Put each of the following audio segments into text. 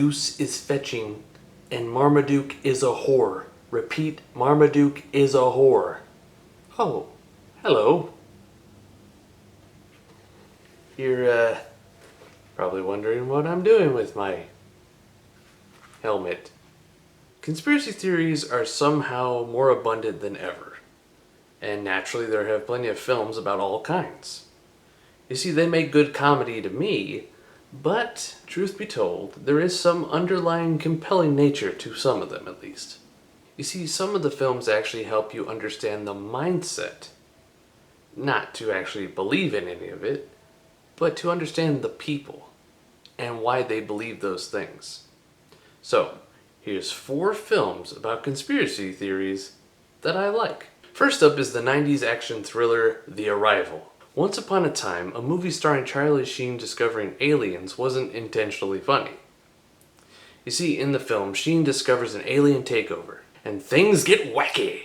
goose is fetching, and Marmaduke is a whore. Repeat, Marmaduke is a whore. Oh, hello. You're, probably wondering what I'm doing with my helmet. Conspiracy theories are somehow more abundant than ever, and naturally there have plenty of films about all kinds. You see, they make good comedy to me, but, truth be told, there is some underlying compelling nature to some of them at least. You see, some of the films actually help you understand the mindset, not to actually believe in any of it, but to understand the people and why they believe those things. So, here's 4 films about conspiracy theories that I like. First up is the 90s action thriller The Arrival. Once upon a time, a movie starring Charlie Sheen discovering aliens wasn't intentionally funny. You see, in the film, Sheen discovers an alien takeover, and things get wacky.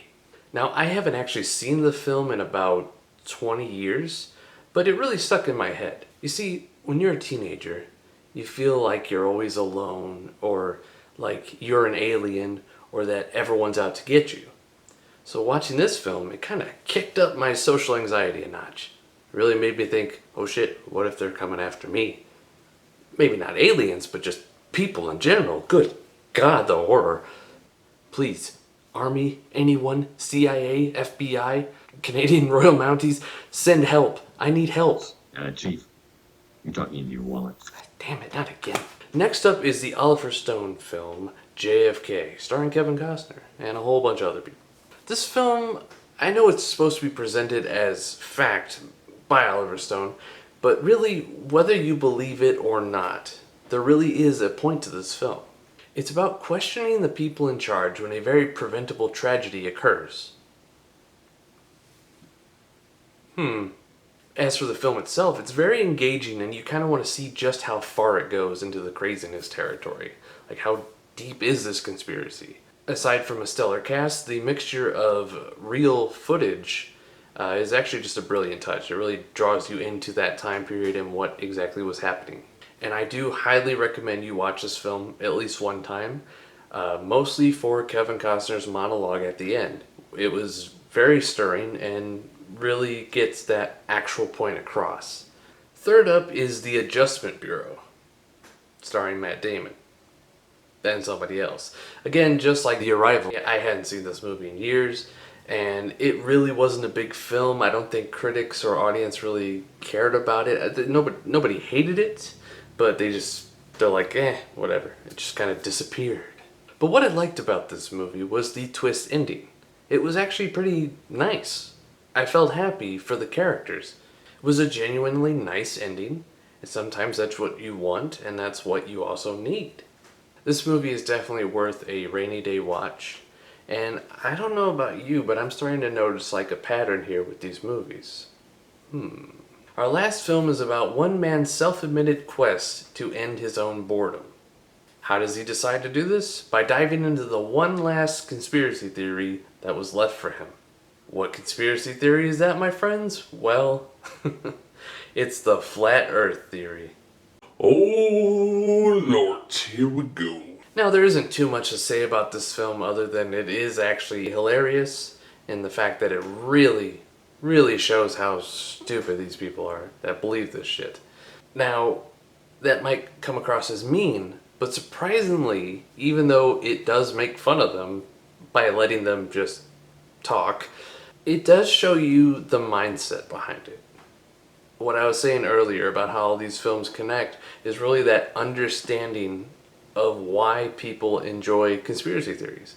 Now, I haven't actually seen the film in about 20 years, but it really stuck in my head. You see, when you're a teenager, you feel like you're always alone, or like you're an alien, or that everyone's out to get you. So watching this film, it kind of kicked up my social anxiety a notch. It really made me think, oh shit, what if they're coming after me? Maybe not aliens, but just people in general. Good God, the horror. Please, Army, anyone, CIA, FBI, Canadian Royal Mounties, send help. I need help. Chief, you're talking in your wallet. Damn it, not again. Next up is the Oliver Stone film, JFK, starring Kevin Costner and a whole bunch of other people. This film, I know it's supposed to be presented as fact by Oliver Stone, but really, whether you believe it or not, there really is a point to this film. It's about questioning the people in charge when a very preventable tragedy occurs. As for the film itself, it's very engaging and you kind of want to see just how far it goes into the craziness territory. Like, how deep is this conspiracy? Aside from a stellar cast, the mixture of real footage is actually just a brilliant touch. It really draws you into that time period and what exactly was happening. And I do highly recommend you watch this film at least one time, mostly for Kevin Costner's monologue at the end. It was very stirring and really gets that actual point across. Third up is The Adjustment Bureau, starring Matt Damon. And somebody else. Again, just like The Arrival, I hadn't seen this movie in years, and it really wasn't a big film. I don't think critics or audience really cared about it. Nobody hated it, but they're like, whatever. It just kind of disappeared. But what I liked about this movie was the twist ending. It was actually pretty nice. I felt happy for the characters. It was a genuinely nice ending, and sometimes that's what you want, and that's what you also need. This movie is definitely worth a rainy day watch, and I don't know about you, but I'm starting to notice like a pattern here with these movies. Our last film is about one man's self-admitted quest to end his own boredom. How does he decide to do this? By diving into the one last conspiracy theory that was left for him. What conspiracy theory is that, my friends? Well, it's the flat earth theory. Oh Lord, here we go. Now, there isn't too much to say about this film other than it is actually hilarious in the fact that it really, really shows how stupid these people are that believe this shit. Now, that might come across as mean, but surprisingly, even though it does make fun of them by letting them just talk, it does show you the mindset behind it. What I was saying earlier about how all these films connect is really that understanding of why people enjoy conspiracy theories.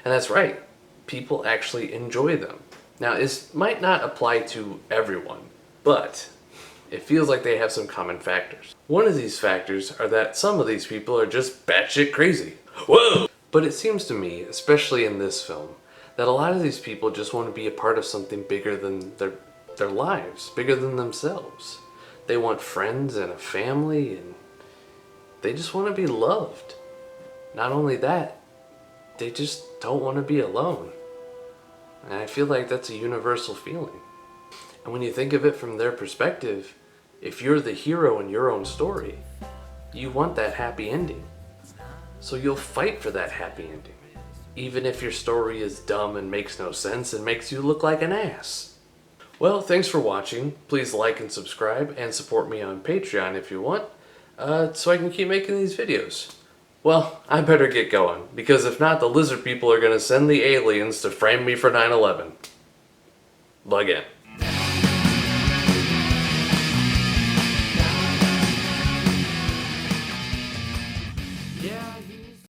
And that's right, people actually enjoy them. Now, this might not apply to everyone, but it feels like they have some common factors. One of these factors are that some of these people are just batshit crazy. Whoa! But it seems to me, especially in this film, that a lot of these people just want to be a part of something bigger than their lives, bigger than themselves. They want friends and a family, and they just want to be loved. Not only that, they just don't want to be alone. And I feel like that's a universal feeling. And when you think of it from their perspective, if you're the hero in your own story, you want that happy ending. So you'll fight for that happy ending, even if your story is dumb and makes no sense and makes you look like an ass. Well, thanks for watching. Please like and subscribe and support me on Patreon if you want, so I can keep making these videos. Well, I better get going, because if not, the lizard people are going to send the aliens to frame me for 9/11. Again.